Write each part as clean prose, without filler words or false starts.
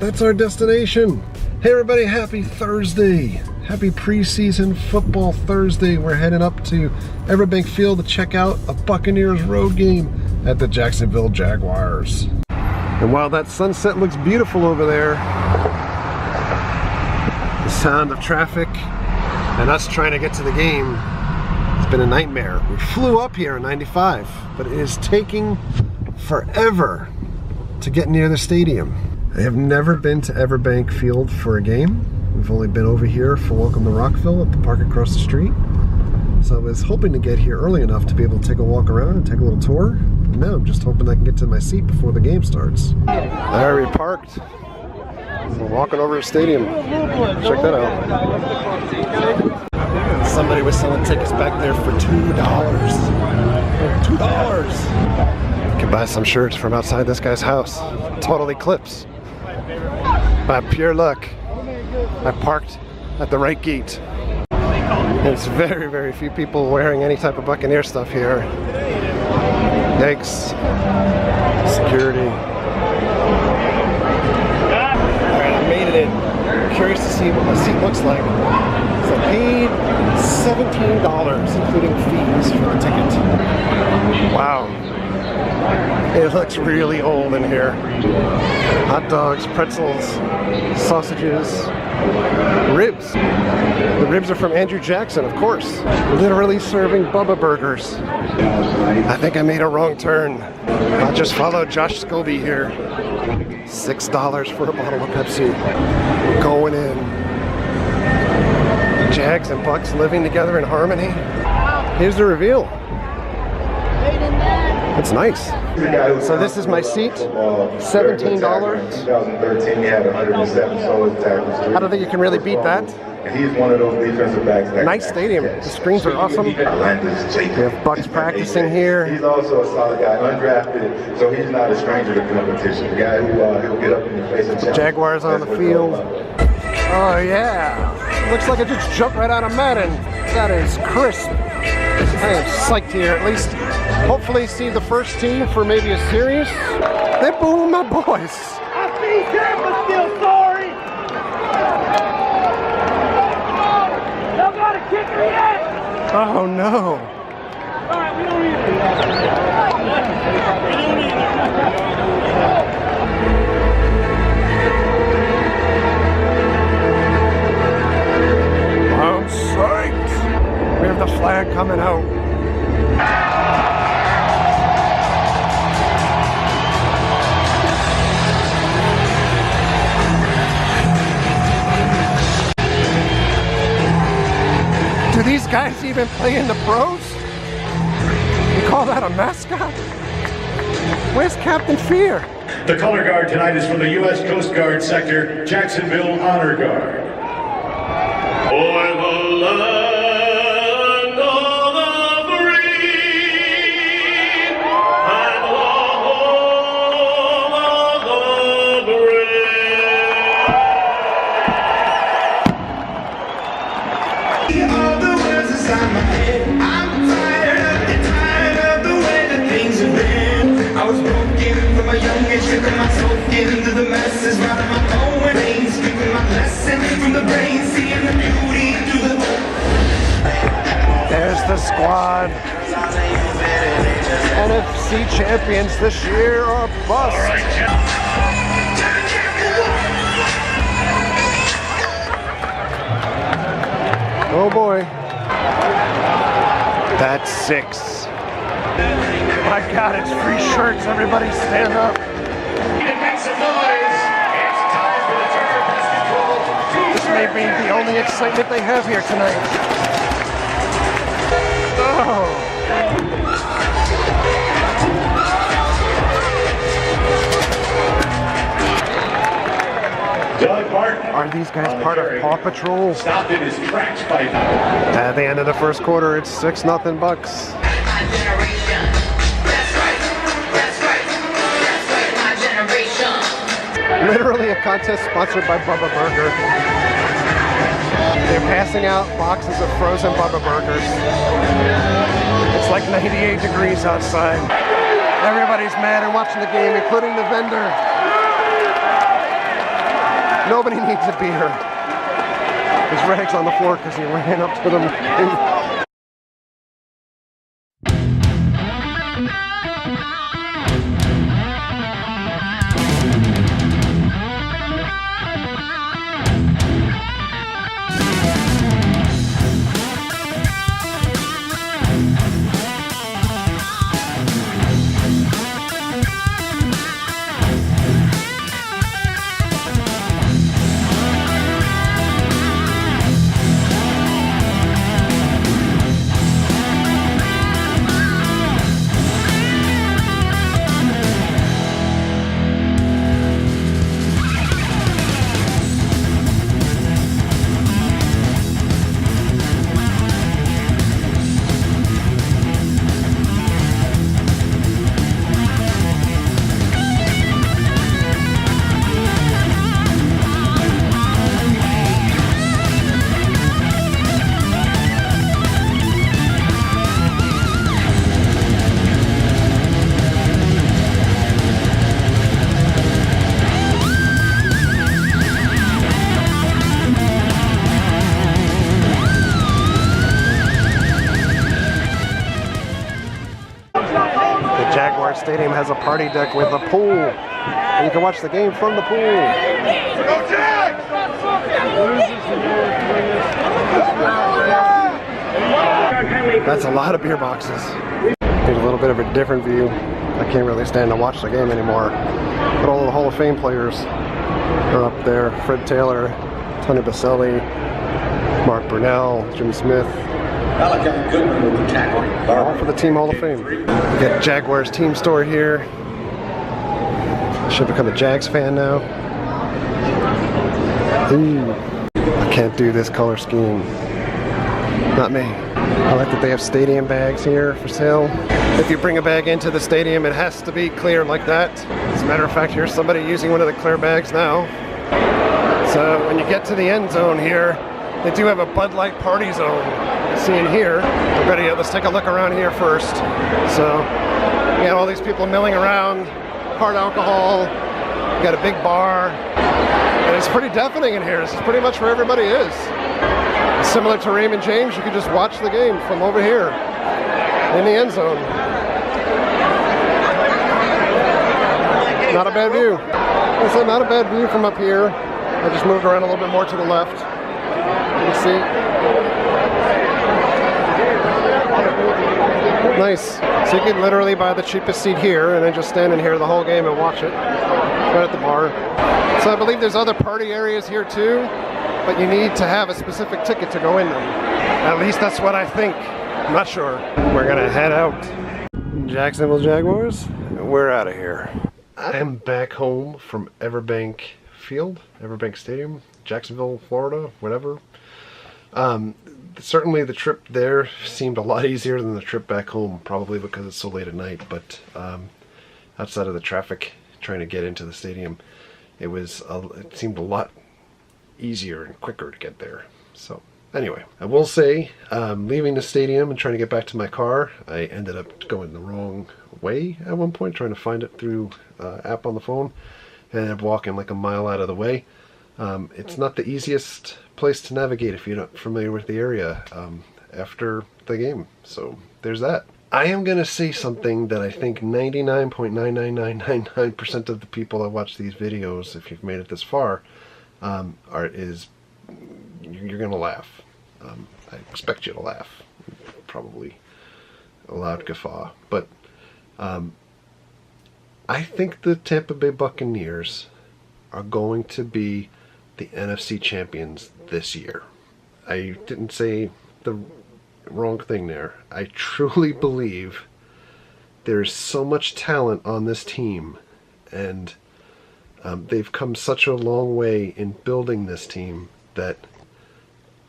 That's our destination. Hey everybody, happy Thursday. Happy preseason football Thursday. We're heading up to Everbank Field to check out a Buccaneers road game at the Jacksonville Jaguars. And while that sunset looks beautiful over there, the sound of traffic and us trying to get to the game, it's been a nightmare. We flew up here in 95, but it is taking forever to get near the stadium. I have never been to Everbank Field for a game. We've only been over here for Welcome to Rockville at the park across the street. So I was hoping to get here early enough to be able to take a walk around and take a little tour. Now I'm just hoping I can get to my seat before the game starts. There we parked. We're walking over to the stadium. Check that out. Somebody was selling tickets back there for $2. $2! You can buy some shirts from outside this guy's house. Total eclipse. By pure luck, I parked at the right gate. There's very, very few people wearing any type of Buccaneer stuff here. Yikes. Security. Alright, I made it in. I'm curious to see what my seat looks like. So I paid $17, including fees for the ticket. Wow. It looks really old in here. Hot dogs, pretzels, sausages, ribs. The ribs are from Andrew Jackson, of course. Literally serving Bubba burgers. I think I made a wrong turn. I just followed Josh Scobie here. $6 for a bottle of Pepsi. Going in. Jags and Bucks living together in harmony. Here's the reveal. It's nice. So this is my seat, $17. 2013, he had 107 solo tackles. I don't think you can really beat that. He's one of those defensive backs. Nice stadium. The screens are awesome. We have Bucks practicing here. He's also a solid guy, undrafted, so he's not a stranger to competition. The guy who'll get up in your face and challenge. Jaguars on the field. Oh yeah. Looks like it just jumped right out of Maitland. That is crisp. I am psyched here. At least, hopefully, see the first team for maybe a series. They boom my boys. I see Tampa still sorry. Y'all got a kicker yet? Oh no. All right, we don't need it. I'm psyched. We have the flag coming out. Do these guys even play in the pros? You call that a mascot? Where's Captain Fear? The color guard tonight is from the U.S. Coast Guard Sector, Jacksonville Honor Guard. For the land of the free and the home of the brave. All the words inside my head, I'm tired of the way that things have been. I was broken from a young age, stripping myself into the masses, writing my own veins, speaking my lesson from the brain, seeing the beauty through the. There's the squad. NFC champions this year or bust. Oh boy. That's 6. My God, it's free shirts. Everybody stand up. Make some noise. It's time for the Turner Pest Control. This may be the only excitement they have here tonight. Oh. Doug Martin. Are these guys part of Paw Patrol? Stopped in his tracks by At the end of the first quarter, it's 6-0 Bucks. Literally a contest sponsored by Bubba Burger. They're passing out boxes of frozen Bubba Burgers. It's like 98 degrees outside. Everybody's mad and watching the game, including the vendor. Nobody needs a beer. There's rags on the floor because he ran up to them. Jaguars Stadium has a party deck with a pool, and you can watch the game from the pool. That's a lot of beer boxes. Here's a little bit of a different view. I can't really stand to watch the game anymore. But all the Hall of Fame players are up there. Fred Taylor, Tony Baselli, Mark Brunell, Jimmy Smith. All for the Team Hall of Fame. We got Jaguars team store here. Should become a Jags fan now. Ooh, I can't do this color scheme. Not me. I like that they have stadium bags here for sale. If you bring a bag into the stadium, it has to be clear like that. As a matter of fact, here's somebody using one of the clear bags now. So when you get to the end zone here, they do have a Bud Light party zone. Seen here. Ready? Let's take a look around here first. So you got all these people milling around, hard alcohol. You got a big bar, and it's pretty deafening in here. This is pretty much where everybody is. Similar to Raymond James, you can just watch the game from over here in the end zone. Not a bad view. I said not a bad view from up here. I just moved around a little bit more to the left. You can see. Nice. So you can literally buy the cheapest seat here and then just stand in here the whole game and watch it right at the bar. So I believe there's other party areas here too, but you need to have a specific ticket to go in them. At least that's what I think. I'm not sure. We're gonna head out. Jacksonville Jaguars, we're out of here. I'm back home from Everbank Field, Everbank Stadium, Jacksonville, Florida, whatever. Certainly the trip there seemed a lot easier than the trip back home, probably because it's so late at night, but outside of the traffic trying to get into the stadium, it seemed a lot easier and quicker to get there. So anyway, I will say, leaving the stadium and trying to get back to my car, I ended up going the wrong way at one point, trying to find it through app on the phone, and ended up walking like a mile out of the way. It's not the easiest place to navigate if you're not familiar with the area after the game. So there's that. I am going to say something that I think 99.99999% of the people that watch these videos, if you've made it this far, you're going to laugh. I expect you to laugh. Probably a loud guffaw. But I think the Tampa Bay Buccaneers are going to be the NFC champions this year. I didn't say the wrong thing there. I truly believe there's so much talent on this team, and they've come such a long way in building this team that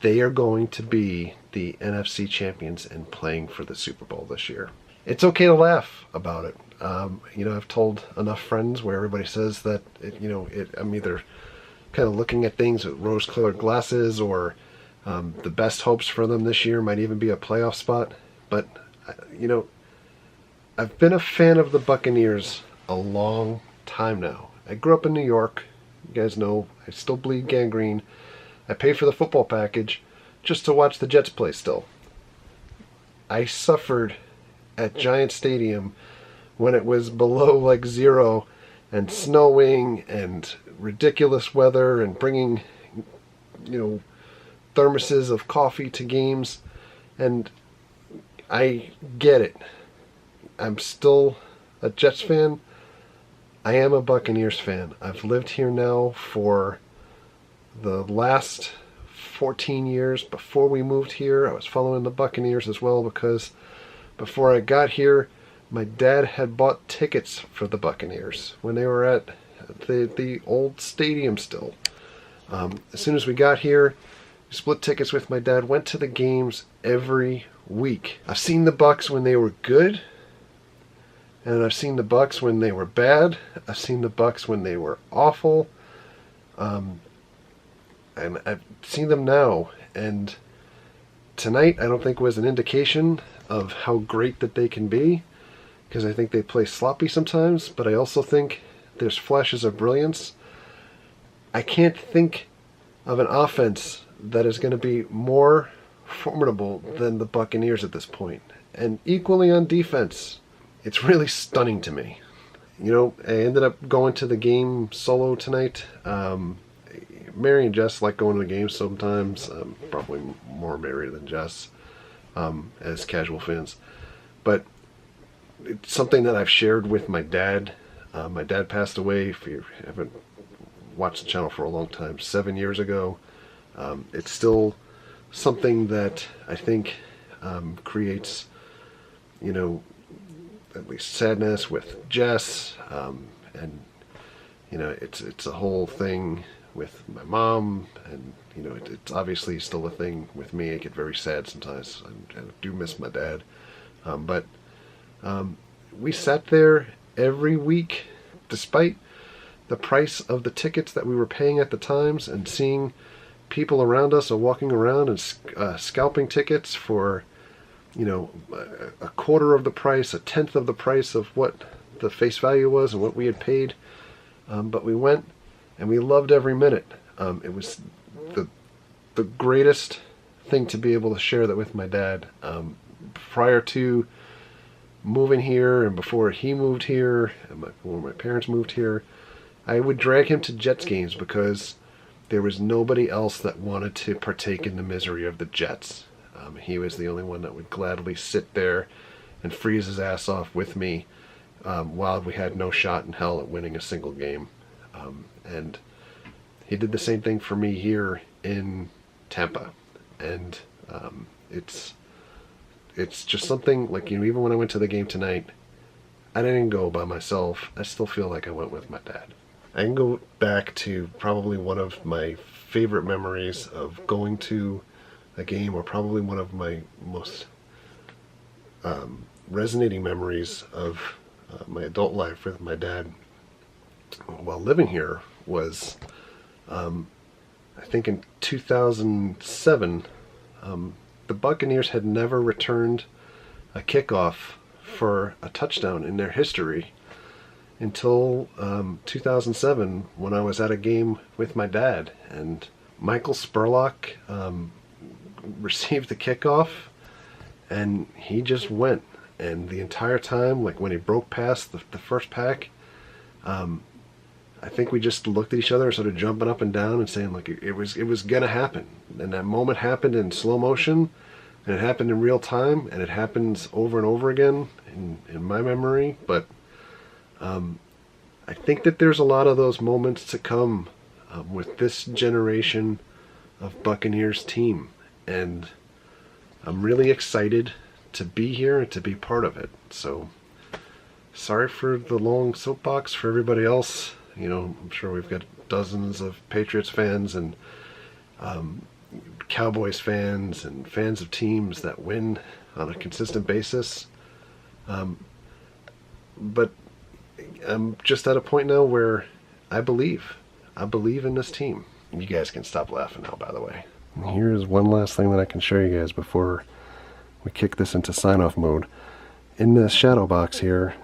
they are going to be the NFC champions and playing for the Super Bowl this year. It's okay to laugh about it. You know, I've told enough friends where everybody says that, I'm either kind of looking at things with rose-colored glasses, or the best hopes for them this year might even be a playoff spot. But, I've been a fan of the Buccaneers a long time now. I grew up in New York, You guys know I still bleed gangrene. I pay for the football package just to watch the Jets play still. I suffered at Giant Stadium when it was below like 0 and snowing and ridiculous weather and bringing, thermoses of coffee to games. And I get it. I'm still a Jets fan. I am a Buccaneers fan. I've lived here now for the last 14 years. Before we moved here, I was following the Buccaneers as well, because before I got here, my dad had bought tickets for the Buccaneers when they were at the old stadium still. As soon as we got here, we split tickets with my dad, went to the games every week. I've seen the Bucs when they were good, and I've seen the Bucs when they were bad. I've seen the Bucs when they were awful. And I've seen them now. And tonight, I don't think was an indication of how great that they can be, because I think they play sloppy sometimes, but I also think there's flashes of brilliance. I can't think of an offense that is going to be more formidable than the Buccaneers at this point. And equally on defense, it's really stunning to me. I ended up going to the game solo tonight. Mary and Jess like going to the games sometimes. Probably more Mary than Jess as casual fans. But it's something that I've shared with my dad. My dad passed away, if you haven't watched the channel for a long time, 7 years ago. It's still something that I think creates, at least sadness with Jess, and it's a whole thing with my mom, and it's obviously still a thing with me. I get very sad sometimes. I do miss my dad, but we sat there every week, despite the price of the tickets that we were paying at the times, and seeing people around us are walking around and scalping tickets for a quarter of the price, a tenth of the price of what the face value was and what we had paid. But we went and we loved every minute. It was the greatest thing to be able to share that with my dad. Prior to moving here and before he moved here, and before my parents moved here, I would drag him to Jets games because there was nobody else that wanted to partake in the misery of the Jets. He was the only one that would gladly sit there and freeze his ass off with me while we had no shot in hell at winning a single game. And he did the same thing for me here in Tampa. And it's just something, like, even when I went to the game tonight, I didn't go by myself. I still feel like I went with my dad. I can go back to probably one of my favorite memories of going to a game, or probably one of my most resonating memories of my adult life with my dad while living here was, I think in 2007, the Buccaneers had never returned a kickoff for a touchdown in their history until 2007, when I was at a game with my dad, and Michael Spurlock received the kickoff, and he just went. And the entire time, like when he broke past the first pack, I think we just looked at each other, sort of jumping up and down and saying, like, it was gonna happen. And that moment happened in slow motion, and it happened in real time, and it happens over and over again in my memory. But I think that there's a lot of those moments to come with this generation of Buccaneers team, and I'm really excited to be here and to be part of it. So sorry for the long soapbox for everybody else. I'm sure we've got dozens of Patriots fans and Cowboys fans and fans of teams that win on a consistent basis. But I'm just at a point now where I believe in this team. You guys can stop laughing now, by the way. And here's one last thing that I can show you guys before we kick this into sign-off mode. In the shadow box here,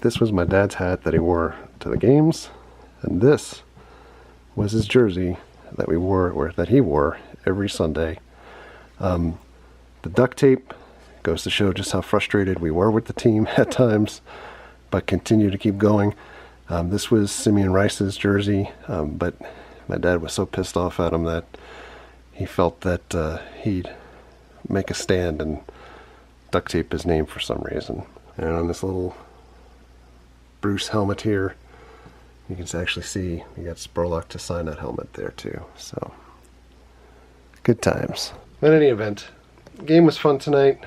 this was my dad's hat that he wore to the games, and this was his jersey that we wore, or that he wore every Sunday. The duct tape goes to show just how frustrated we were with the team at times, but continue to keep going. This was Simeon Rice's jersey, but my dad was so pissed off at him that he felt that he'd make a stand and duct tape his name for some reason. And on this little Bruce helmet here, you can actually see you got Spurlock to sign that helmet there too. So good times. In any event, the game was fun tonight.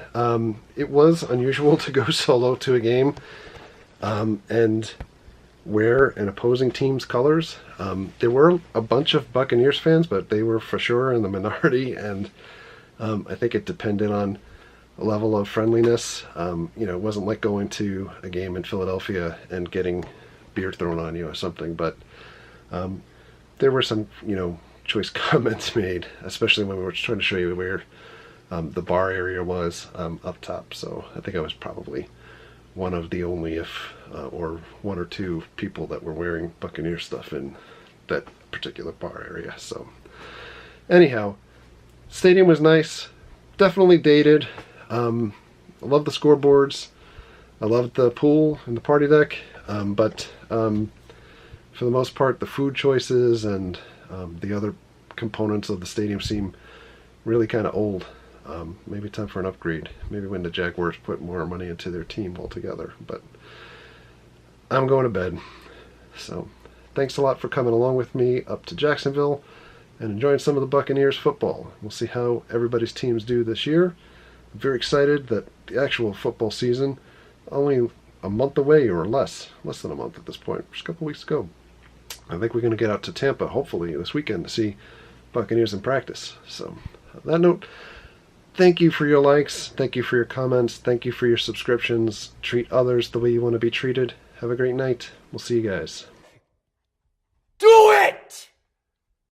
It was unusual to go solo to a game and wear an opposing team's colors. There were a bunch of Buccaneers fans, but they were for sure in the minority, and I think it depended on a level of friendliness. It wasn't like going to a game in Philadelphia and getting beer thrown on you or something, but there were some, choice comments made, especially when we were trying to show you where the bar area was up top. So I think I was probably one of the only, or one or two people that were wearing Buccaneer stuff in that particular bar area. So anyhow, stadium was nice, definitely dated. I love the scoreboards. I loved the pool and the party deck, but for the most part, the food choices and the other components of the stadium seem really kind of old. Maybe time for an upgrade. Maybe when the Jaguars put more money into their team altogether. But I'm going to bed. So thanks a lot for coming along with me up to Jacksonville and enjoying some of the Buccaneers football. We'll see how everybody's teams do this year. I'm very excited that the actual football season, only a month away or less than a month at this point, just a couple weeks ago. I think we're going to get out to Tampa, hopefully, this weekend to see Buccaneers in practice. So on that note, thank you for your likes, thank you for your comments, thank you for your subscriptions. Treat others the way you want to be treated. Have a great night. We'll see you guys. Do it!